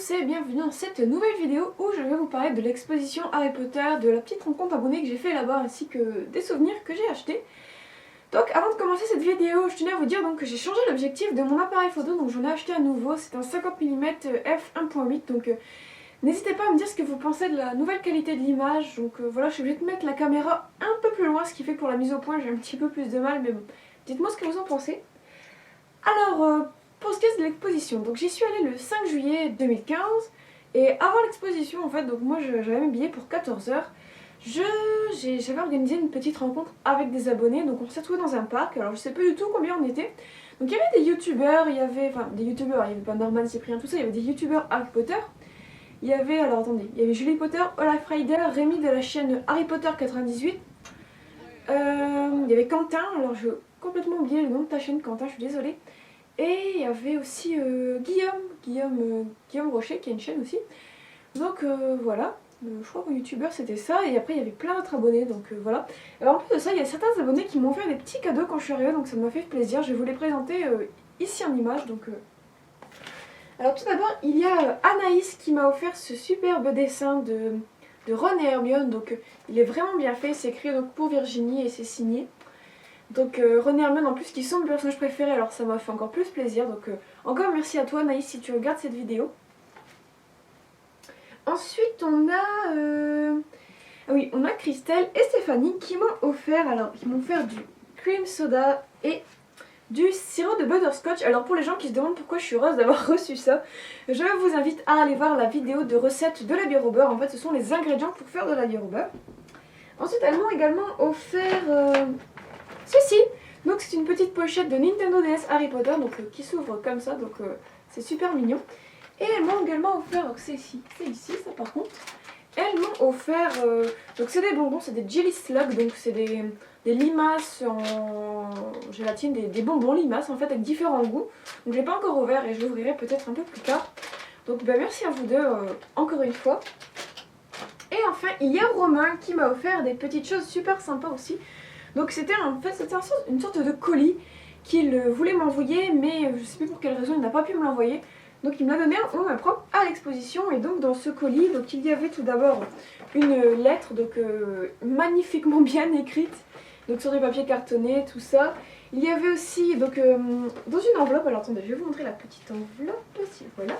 tous et bienvenue dans cette nouvelle vidéo où je vais vous parler de l'exposition Harry Potter, de la petite rencontre abonnée que j'ai fait là-bas ainsi que des souvenirs que j'ai achetés. Donc avant de commencer cette vidéo, je tenais à vous dire que j'ai changé l'objectif de mon appareil photo, donc j'en ai acheté un nouveau, c'est un 50 mm f1.8, donc n'hésitez pas à me dire ce que vous pensez de la nouvelle qualité de l'image. Donc voilà, je suis obligée de mettre la caméra un peu plus loin, ce qui fait que pour la mise au point j'ai un petit peu plus de mal, mais bon, dites-moi ce que vous en pensez. Alors, pour ce qui est de l'exposition, donc j'y suis allée le 5 juillet 2015 et avant l'exposition en fait, donc moi j'avais mes billets pour 14 h. J'avais organisé une petite rencontre avec des abonnés, donc on s'est retrouvés dans un parc. Alors je sais pas du tout combien on était. Donc il y avait des youtubeurs, il y avait pas Norman, Cyprien, tout ça, il y avait des youtubeurs Harry Potter. Il y avait, alors attendez, il y avait Julie Potter, Olaf Ryder, Rémi de la chaîne Harry Potter 98. Il y avait Quentin, alors j'ai complètement oublié le nom de ta chaîne Quentin, je suis désolée. Et il y avait aussi Guillaume Rocher qui a une chaîne aussi. Donc voilà, je crois que youtubeur c'était ça. Et après il y avait plein d'autres abonnés, donc voilà. Alors en plus de ça, il y a certains abonnés qui m'ont offert des petits cadeaux quand je suis arrivée, donc ça m'a fait plaisir. Je vais vous les présenter ici en image. Alors tout d'abord, il y a Anaïs qui m'a offert ce superbe dessin de Ron et Hermione. Donc il est vraiment bien fait, c'est écrit donc pour Virginie et c'est signé. Donc Ron et Hermione en plus qui sont mes personnages préférés, alors ça m'a fait encore plus plaisir. Donc encore merci à toi Anaïs si tu regardes cette vidéo. Ensuite on a on a Christelle et Stéphanie qui m'ont offert du cream soda et du sirop de butterscotch. Alors pour les gens qui se demandent pourquoi je suis heureuse d'avoir reçu ça, je vous invite à aller voir la vidéo de recette de la bière au beurre. En fait ce sont les ingrédients pour faire de la bière au beurre. Ensuite elles m'ont également offert ceci. Donc c'est une petite pochette de Nintendo DS Harry Potter qui s'ouvre comme ça, donc c'est super mignon. Et elles m'ont également offert, donc c'est ici ça par contre. Elles m'ont offert, donc c'est des bonbons, c'est des Jelly Slugs, donc c'est des limaces en gélatine, des bonbons limaces en fait avec différents goûts. Donc je l'ai pas encore ouvert et je l'ouvrirai peut-être un peu plus tard. Donc merci à vous deux encore une fois. Et enfin il y a Romain qui m'a offert des petites choses super sympas aussi. Donc c'était une sorte de colis qu'il voulait m'envoyer, mais je sais plus pour quelle raison il n'a pas pu me l'envoyer. Donc il me l'a donné en main propre à l'exposition. Et donc dans ce colis, donc, il y avait tout d'abord une lettre magnifiquement bien écrite, donc sur du papier cartonné, tout ça. Il y avait aussi dans une enveloppe, alors attendez, je vais vous montrer la petite enveloppe, si voilà.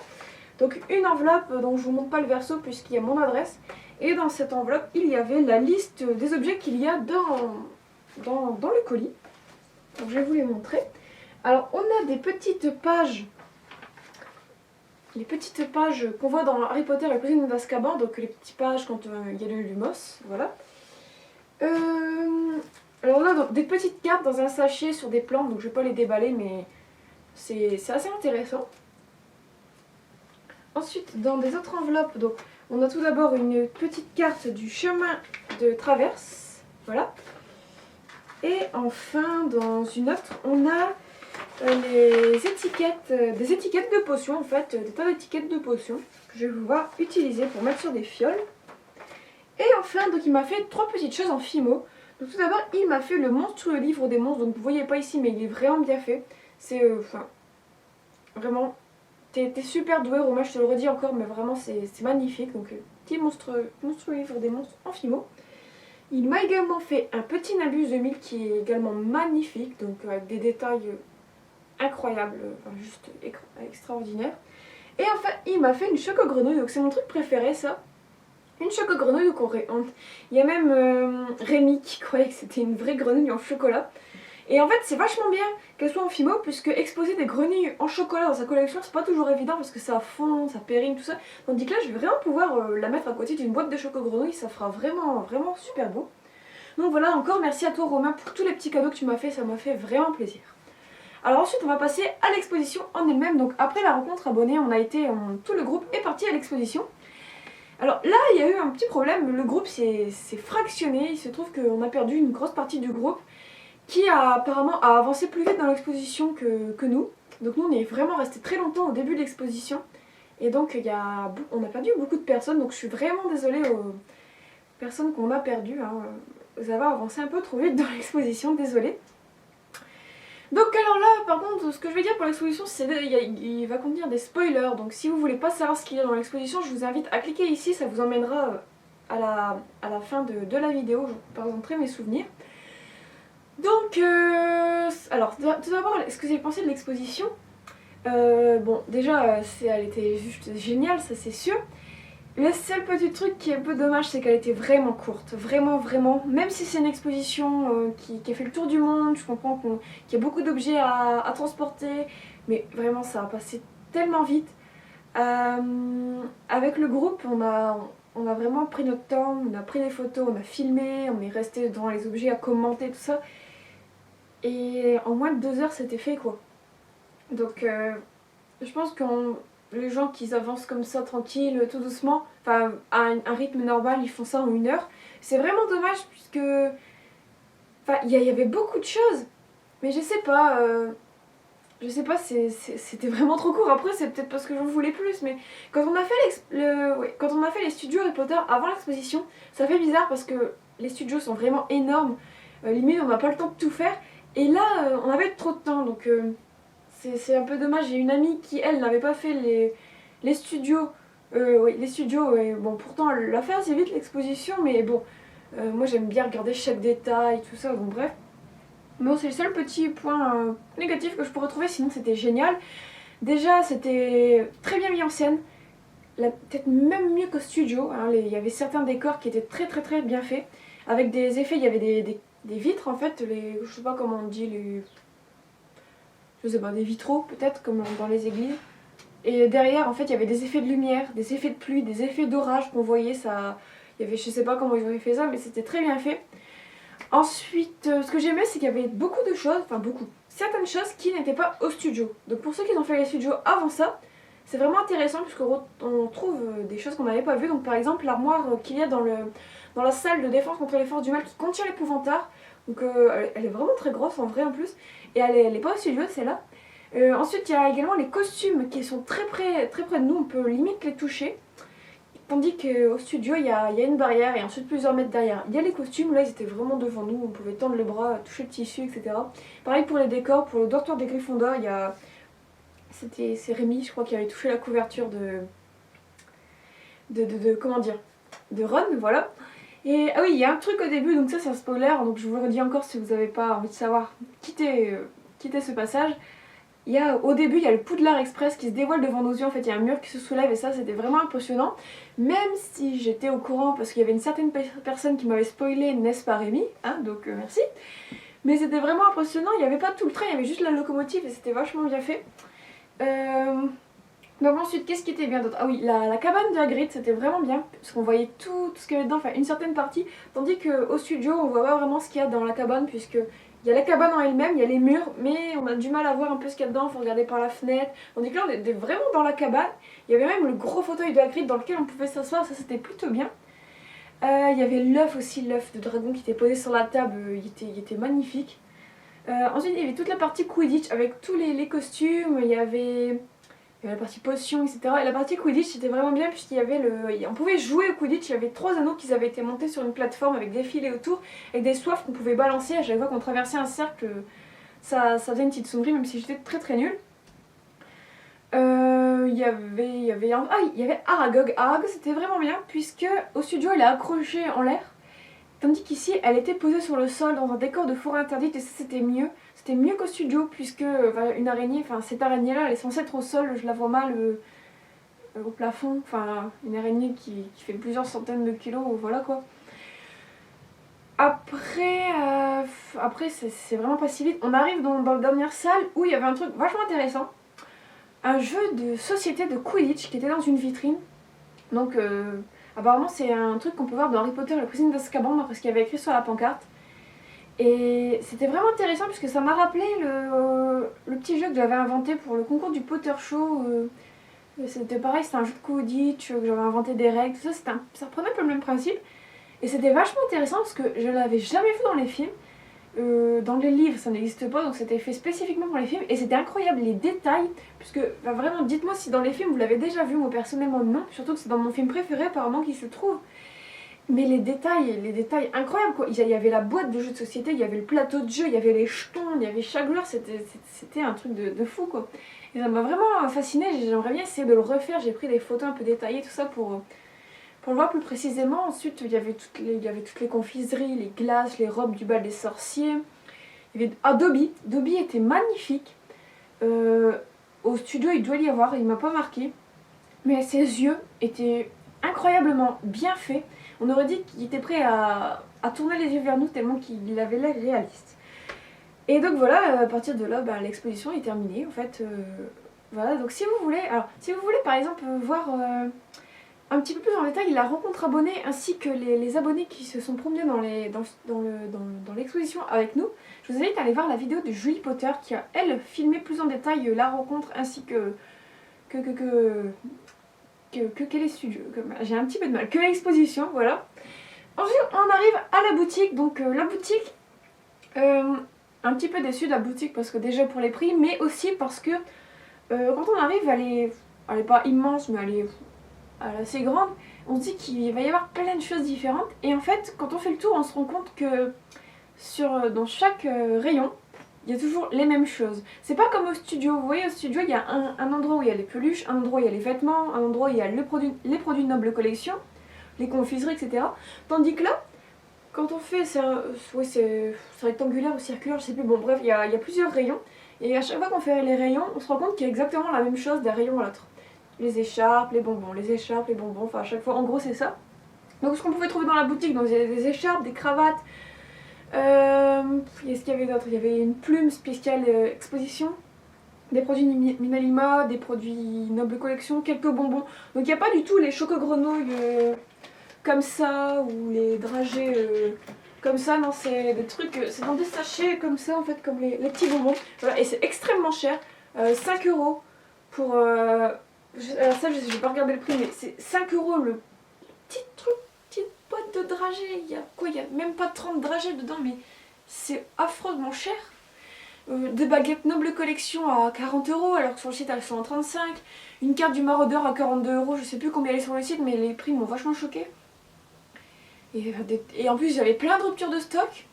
Donc une enveloppe dont je vous montre pas le verso puisqu'il y a mon adresse. Et dans cette enveloppe, il y avait la liste des objets qu'il y a dans le colis. Donc je vais vous les montrer. Alors on a des petites pages, les petites pages qu'on voit dans Harry Potter et le prisonnier d'Azkaban, donc les petites pages quand il y a le Lumos, voilà. Alors on a donc des petites cartes dans un sachet sur des plantes, donc je vais pas les déballer mais c'est assez intéressant. Ensuite dans des autres enveloppes, donc on a tout d'abord une petite carte du chemin de traverse, voilà. Et enfin, dans une autre, on a des étiquettes de potions, en fait, des tas d'étiquettes de potions que je vais pouvoir utiliser pour mettre sur des fioles. Et enfin, donc il m'a fait trois petites choses en fimo. Donc tout d'abord, il m'a fait le monstrueux livre des monstres, donc vous voyez pas ici, mais il est vraiment bien fait. C'est, vraiment, t'es super doué, Romain, je te le redis encore, mais vraiment c'est magnifique. Donc petit monstrueux livre des monstres en fimo. Il m'a également fait un petit Nabus 2000 qui est également magnifique, donc avec des détails incroyables, juste extraordinaires. Et enfin, il m'a fait une choco-grenouille, donc c'est mon truc préféré ça. Une choco-grenouille, il y a même Rémi qui croyait que c'était une vraie grenouille en chocolat. Et en fait, c'est vachement bien qu'elle soit en fimo, puisque exposer des grenouilles en chocolat dans sa collection, c'est pas toujours évident parce que ça fond, ça périme, tout ça. Tandis que là, je vais vraiment pouvoir la mettre à côté d'une boîte de choco-grenouille, ça fera vraiment super beau. Donc voilà, encore merci à toi Romain pour tous les petits cadeaux que tu m'as fait, ça m'a fait vraiment plaisir. Alors ensuite, on va passer à l'exposition en elle-même. Donc après la rencontre abonnée, tout le groupe est parti à l'exposition. Alors là, il y a eu un petit problème, le groupe s'est fractionné, il se trouve qu'on a perdu une grosse partie du groupe qui apparemment a avancé plus vite dans l'exposition que nous. Donc nous on est vraiment resté très longtemps au début de l'exposition. Et donc on a perdu beaucoup de personnes, donc je suis vraiment désolée aux personnes qu'on a perdues. Vous avez avancé un peu trop vite dans l'exposition, désolée. Donc alors là, par contre, ce que je vais dire pour l'exposition, c'est il va contenir des spoilers. Donc si vous voulez pas savoir ce qu'il y a dans l'exposition, je vous invite à cliquer ici, ça vous emmènera à la fin de la vidéo, je vous présenterai mes souvenirs. Donc, alors tout d'abord, ce que j'ai pensé de l'exposition, bon déjà, elle était juste géniale, ça c'est sûr. Le seul petit truc qui est un peu dommage, c'est qu'elle était vraiment courte, vraiment, même si c'est une exposition qui a fait le tour du monde, je comprends qu'il y a beaucoup d'objets à transporter, mais vraiment ça a passé tellement vite. Avec le groupe, on a vraiment pris notre temps, on a pris des photos, on a filmé, on est resté devant les objets à commenter, tout ça. Et en moins de 2 heures, c'était fait quoi. Donc je pense que les gens qui avancent comme ça, tranquille, tout doucement, enfin à un rythme normal, ils font ça en 1 heure. C'est vraiment dommage puisque... Enfin, il y avait beaucoup de choses, mais je sais pas, c'était vraiment trop court. Après, c'est peut-être parce que j'en voulais plus, mais quand on a fait, quand on a fait les studios Harry Potter avant l'exposition, ça fait bizarre parce que les studios sont vraiment énormes. Limite, on n'a pas le temps de tout faire. Et là, on avait trop de temps, donc c'est un peu dommage. J'ai une amie qui, elle, n'avait pas fait les studios. Oui, les studios, et bon, pourtant, elle l'a fait assez vite l'exposition, mais bon, moi j'aime bien regarder chaque détail, tout ça, bon, bref. Bon, c'est le seul petit point négatif que je pourrais trouver, sinon c'était génial. Déjà, c'était très bien mis en scène, peut-être même mieux qu'au studio. Hein, il y avait certains décors qui étaient très bien faits, avec des effets, il y avait des vitres en fait, je sais pas comment on dit, je sais pas, des vitraux peut-être, comme dans les églises. Et derrière, en fait, il y avait des effets de lumière, des effets de pluie, des effets d'orage qu'on voyait, ça... Il y avait, je sais pas comment ils avaient fait ça, mais c'était très bien fait. Ensuite, ce que j'aimais, c'est qu'il y avait beaucoup de choses, enfin beaucoup, certaines choses qui n'étaient pas au studio. Donc pour ceux qui ont fait les studios avant ça, c'est vraiment intéressant puisqu'on trouve des choses qu'on n'avait pas vues. Donc par exemple, l'armoire qu'il y a dans la salle de défense contre les forces du mal qui contient l'épouvantail. Donc elle est vraiment très grosse en vrai en plus. Et elle est pas au studio, c'est là. Ensuite, il y a également les costumes qui sont très près de nous, on peut limite les toucher. Tandis qu'au studio, il y a une barrière et ensuite plusieurs mètres derrière. Il y a les costumes, là ils étaient vraiment devant nous, on pouvait tendre le bras, toucher le tissu, etc. Pareil pour les décors, pour le dortoir des Gryffondor, c'est Rémi, je crois, qui avait touché la couverture comment dire, de Ron, voilà. Et ah oui, il y a un truc au début, donc ça c'est un spoiler, donc je vous le redis encore si vous n'avez pas envie de savoir, quittez ce passage. Au début, il y a le Poudlard Express qui se dévoile devant nos yeux, en fait il y a un mur qui se soulève et ça c'était vraiment impressionnant. Même si j'étais au courant parce qu'il y avait une certaine personne qui m'avait spoilé, n'est-ce pas Rémi, hein, donc merci. Mais c'était vraiment impressionnant, il n'y avait pas tout le train, il y avait juste la locomotive et c'était vachement bien fait. Donc ensuite, qu'est-ce qui était bien d'autre? Ah oui, la cabane de Hagrid, c'était vraiment bien, parce qu'on voyait tout ce qu'il y avait dedans, enfin une certaine partie, tandis qu'au studio, on voit pas vraiment ce qu'il y a dans la cabane, puisque il y a la cabane en elle-même, il y a les murs, mais on a du mal à voir un peu ce qu'il y a dedans, il faut regarder par la fenêtre. Tandis que là, on était vraiment dans la cabane, il y avait même le gros fauteuil de Hagrid dans lequel on pouvait s'asseoir, ça c'était plutôt bien. Il y avait l'œuf aussi, l'œuf de dragon qui était posé sur la table, il était magnifique. Ensuite, il y avait toute la partie Quidditch avec tous les costumes, il y avait la partie potion, etc. Et la partie Quidditch c'était vraiment bien puisqu'il y avait on pouvait jouer au Quidditch, il y avait 3 anneaux qui avaient été montés sur une plateforme avec des filets autour et des soifs qu'on pouvait balancer à chaque fois qu'on traversait un cercle. Ça faisait une petite sonnerie même si j'étais très nulle. Il y avait Aragog. Aragog c'était vraiment bien puisque au studio elle est accrochée en l'air. Tandis qu'ici, elle était posée sur le sol dans un décor de forêt interdite et ça c'était mieux. C'était mieux qu'au studio puisque une araignée, enfin cette araignée là, elle est censée être au sol, je la vois mal au plafond. Enfin une araignée qui fait plusieurs centaines de kilos, voilà quoi. Après c'est vraiment pas si vite. On arrive dans la dernière salle où il y avait un truc vachement intéressant. Un jeu de société de Quidditch qui était dans une vitrine. Donc apparemment c'est un truc qu'on peut voir dans Harry Potter et la cousine d'Azkaban, parce qu'il y avait écrit sur la pancarte. Et c'était vraiment intéressant puisque ça m'a rappelé le petit jeu que j'avais inventé pour le concours du Potter Show. C'était pareil, c'était un jeu de Quidditch, que j'avais inventé des règles, tout ça, ça reprenait un peu le même principe. Et c'était vachement intéressant parce que je l'avais jamais vu dans les films. Dans les livres ça n'existe pas, donc c'était fait spécifiquement pour les films et c'était incroyable les détails, puisque vraiment dites-moi si dans les films vous l'avez déjà vu, moi personnellement non, surtout que c'est dans mon film préféré apparemment qu'il se trouve. Mais les détails incroyables quoi. Il y avait la boîte de jeux de société, il y avait le plateau de jeu, il y avait les jetons, il y avait chaque joueur, c'était un truc de fou quoi. Et ça m'a vraiment fascinée, j'aimerais bien essayer de le refaire, j'ai pris des photos un peu détaillées, tout ça pour le voir plus précisément. Ensuite il y avait toutes les confiseries, les glaces, les robes du bal des sorciers. Il y avait... Ah, Dobby était magnifique. Au studio il doit y avoir, il m'a pas marqué. Mais ses yeux étaient incroyablement bien faits. On aurait dit qu'il était prêt à tourner les yeux vers nous tellement qu'il avait l'air réaliste. Et donc voilà, à partir de là, l'exposition est terminée. En fait, voilà. Donc si vous voulez par exemple voir un petit peu plus en détail la rencontre abonnée ainsi que les abonnés qui se sont promenés dans l'exposition avec nous, je vous invite à aller voir la vidéo de Julie Potter qui a elle filmé plus en détail la rencontre ainsi que les studios, j'ai un petit peu de mal, que l'exposition, voilà. Ensuite on arrive à la boutique, donc la boutique, un petit peu déçue de la boutique parce que déjà pour les prix, mais aussi parce que quand on arrive, elle est pas immense, mais elle est assez grande, on se dit qu'il va y avoir plein de choses différentes, et en fait quand on fait le tour on se rend compte que dans chaque rayon, il y a toujours les mêmes choses. C'est pas comme au studio. Vous voyez, au studio, il y a un endroit où il y a les peluches, un endroit où il y a les vêtements, un endroit où il y a les produits Noble Collection, les confiseries, etc. Tandis que là, quand on fait, c'est rectangulaire ou circulaire, je sais plus, bon bref, il y a plusieurs rayons. Et à chaque fois qu'on fait les rayons, on se rend compte qu'il y a exactement la même chose d'un rayon à l'autre. Les écharpes, les bonbons, enfin à chaque fois, en gros c'est ça. Donc ce qu'on pouvait trouver dans la boutique, donc il y a des écharpes, des cravates, qu'est-ce qu'il y avait d'autre? Il y avait une plume spéciale exposition, des produits Minalima, des produits Noble Collection, quelques bonbons. Donc il n'y a pas du tout les choco-grenouilles comme ça, ou les dragées comme ça, non, c'est des trucs, c'est dans des sachets comme ça en fait, comme les petits bonbons. Voilà, et c'est extrêmement cher, 5 € pour... alors ça je vais pas regarder le prix, mais c'est 5 € le petit truc, boîte de dragées, il y a quoi, il y a même pas 30 dragées dedans, mais c'est affreusement cher. Des baguettes Noble Collection à 40 € alors que sur le site elles sont à 35. Une carte du maraudeur à 42 €, je sais plus combien elle est sur le site, mais les prix m'ont vachement choqué. Et en plus j'avais plein de ruptures de stock.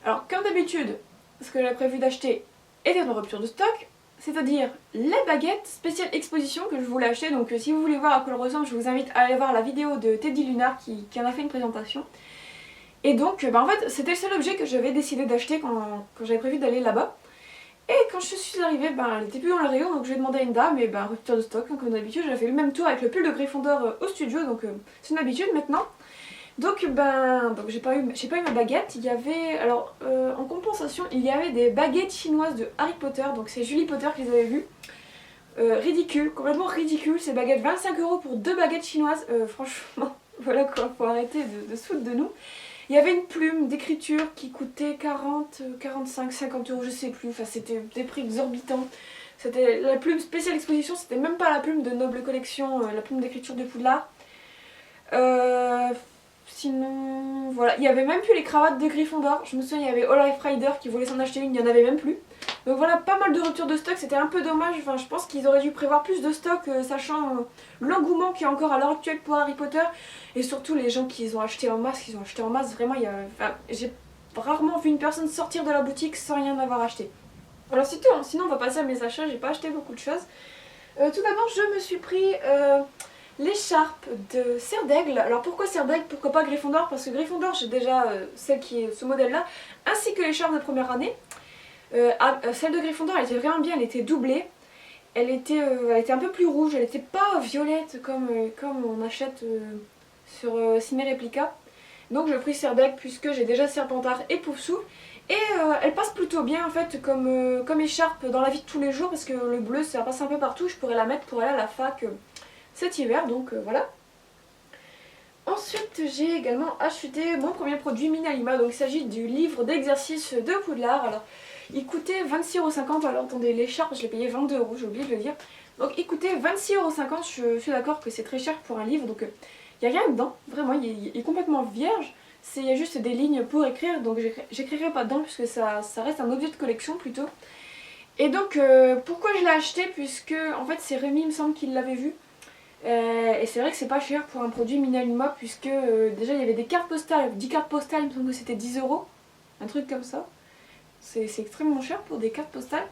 Alors comme d'habitude, ce que j'avais prévu d'acheter était une rupture de stock, c'est-à-dire les baguettes spéciale exposition que je voulais acheter. Donc si vous voulez voir à quoi elles ressemblent, je vous invite à aller voir la vidéo de Teddy Lunar qui en a fait une présentation. Et donc en fait c'était le seul objet que j'avais décidé d'acheter quand j'avais prévu d'aller là-bas. Et quand je suis arrivée, elle était plus dans le rayon, donc j'ai demandé à une dame, et rupture de stock, hein, comme d'habitude. J'ai fait le même tour avec le pull de Gryffondor au studio, donc c'est une habitude maintenant. Donc j'ai pas eu ma baguette. Il y avait, alors en compensation, il y avait des baguettes chinoises de Harry Potter, donc c'est Julie Potter qui les avait vues. Ridicule, complètement ridicule, ces baguettes, 25 € pour 2 baguettes chinoises, franchement, voilà quoi, faut arrêter de se foutre de nous. Il y avait une plume d'écriture qui coûtait 40, 45, 50 €, je sais plus, enfin c'était des prix exorbitants. C'était la plume spéciale exposition, c'était même pas la plume de Noble Collection, la plume d'écriture de Poudlard. Sinon, voilà, il y avait même plus les cravates de Gryffondor. Je me souviens, il y avait Olaf Rider qui voulait s'en acheter une, il n'y en avait même plus. Donc voilà, pas mal de ruptures de stock, c'était un peu dommage. Enfin, je pense qu'ils auraient dû prévoir plus de stock, sachant l'engouement qu'il y a encore à l'heure actuelle pour Harry Potter. Et surtout les gens qui ont acheté en masse, vraiment, j'ai rarement vu une personne sortir de la boutique sans rien avoir acheté. Alors c'est tout, hein. Sinon on va passer à mes achats, j'ai pas acheté beaucoup de choses. Tout d'abord, je me suis pris... l'écharpe de Serre d'Aigle. Alors pourquoi Serre d'Aigle, pourquoi pas Gryffondor? Parce que Gryffondor j'ai déjà celle qui est ce modèle là, ainsi que l'écharpe de première année. Celle de Gryffondor elle était vraiment bien, elle était doublée. Elle était un peu plus rouge, elle était pas violette comme on achète sur Ciné Réplica. Donc j'ai pris Serre d'Aigle puisque j'ai déjà Serpentard et Poufsouffle. Et elle passe plutôt bien en fait comme écharpe dans la vie de tous les jours, parce que le bleu ça passe un peu partout, je pourrais la mettre pour aller à la fac cet hiver, donc voilà. Ensuite j'ai également acheté mon premier produit Minalima, donc il s'agit du livre d'exercice de Poudlard. Alors il coûtait 26,50 €, alors attendez, l'écharpe je l'ai payé 22 €, j'ai oublié de le dire. Donc il coûtait 26,50 €, je suis d'accord que c'est très cher pour un livre, donc il n'y a rien dedans, vraiment il est complètement vierge. Il y a juste des lignes pour écrire, donc j'écrirai pas dedans puisque ça reste un objet de collection plutôt. Et donc pourquoi je l'ai acheté, puisque en fait c'est Rémi il me semble qu'il l'avait vu. Et c'est vrai que c'est pas cher pour un produit Minalima puisque déjà il y avait des cartes postales, 10 cartes postales, il me semble que c'était 10 euros, un truc comme ça. C'est extrêmement cher pour des cartes postales.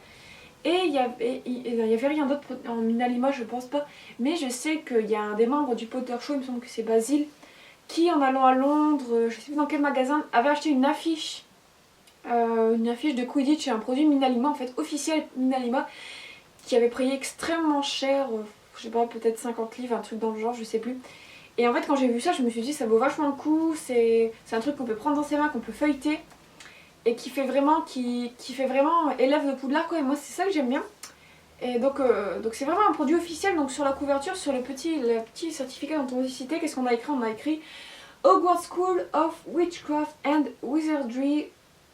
Et il y avait rien d'autre en Minalima, je pense pas. Mais je sais qu'il y a un des membres du Potter Show, il me semble que c'est Basile, qui en allant à Londres, je sais plus dans quel magasin, avait acheté une affiche de Quidditch et un produit Minalima, en fait officiel Minalima, qui avait payé extrêmement cher, je sais pas, peut-être 50 livres, un truc dans le genre, je sais plus. Et en fait quand j'ai vu ça, je me suis dit ça vaut vachement le coup, c'est un truc qu'on peut prendre dans ses mains, qu'on peut feuilleter. Et qui fait vraiment élève de Poudlard quoi, et moi c'est ça que j'aime bien. Et donc c'est vraiment un produit officiel, donc sur la couverture, sur le petit certificat dont on a cité, qu'est-ce qu'on a écrit? On a écrit Hogwarts School of Witchcraft and Wizardry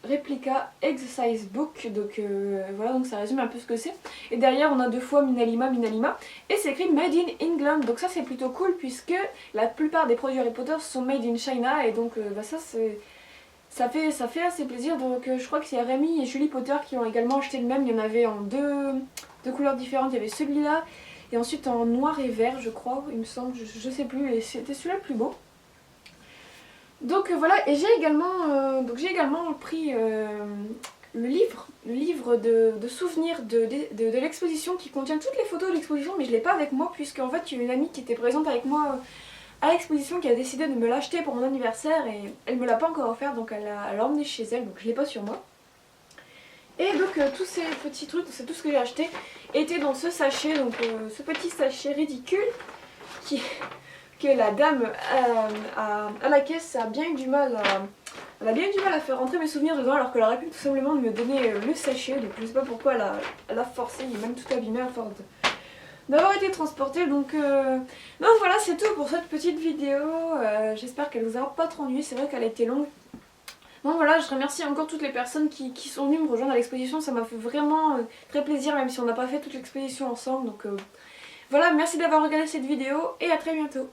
Replica Exercise Book, donc voilà, donc ça résume un peu ce que c'est. Et derrière on a 2 fois Minalima, et c'est écrit Made in England, donc ça c'est plutôt cool puisque la plupart des produits Harry Potter sont Made in China, et donc ça c'est... Ça fait assez plaisir, donc je crois que c'est Rémi et Julie Potter qui ont également acheté le même. Il y en avait en deux couleurs différentes, il y avait celui-là et ensuite en noir et vert je crois, il me semble, je sais plus, et c'était celui-là le plus beau. Donc voilà, et j'ai également pris le livre de souvenirs de l'exposition qui contient toutes les photos de l'exposition, mais je ne l'ai pas avec moi puisque en fait il y a une amie qui était présente avec moi à l'exposition qui a décidé de me l'acheter pour mon anniversaire et elle me l'a pas encore offert, donc elle l'a emmené chez elle, donc je l'ai pas sur moi. Et donc tous ces petits trucs, c'est tout ce que j'ai acheté, étaient dans ce sachet, donc ce petit sachet ridicule que la dame à la caisse a bien eu du mal à faire rentrer mes souvenirs dedans, alors qu'elle aurait pu tout simplement me donner le sachet, donc je sais pas pourquoi elle a forcé, il est même tout abîmé à force d'avoir été transporté. Donc voilà, c'est tout pour cette petite vidéo. J'espère qu'elle vous aura pas trop ennuyé, c'est vrai qu'elle a été longue. Donc voilà, je remercie encore toutes les personnes qui sont venues me rejoindre à l'exposition, ça m'a fait vraiment très plaisir même si on n'a pas fait toute l'exposition ensemble. Donc voilà, merci d'avoir regardé cette vidéo et à très bientôt.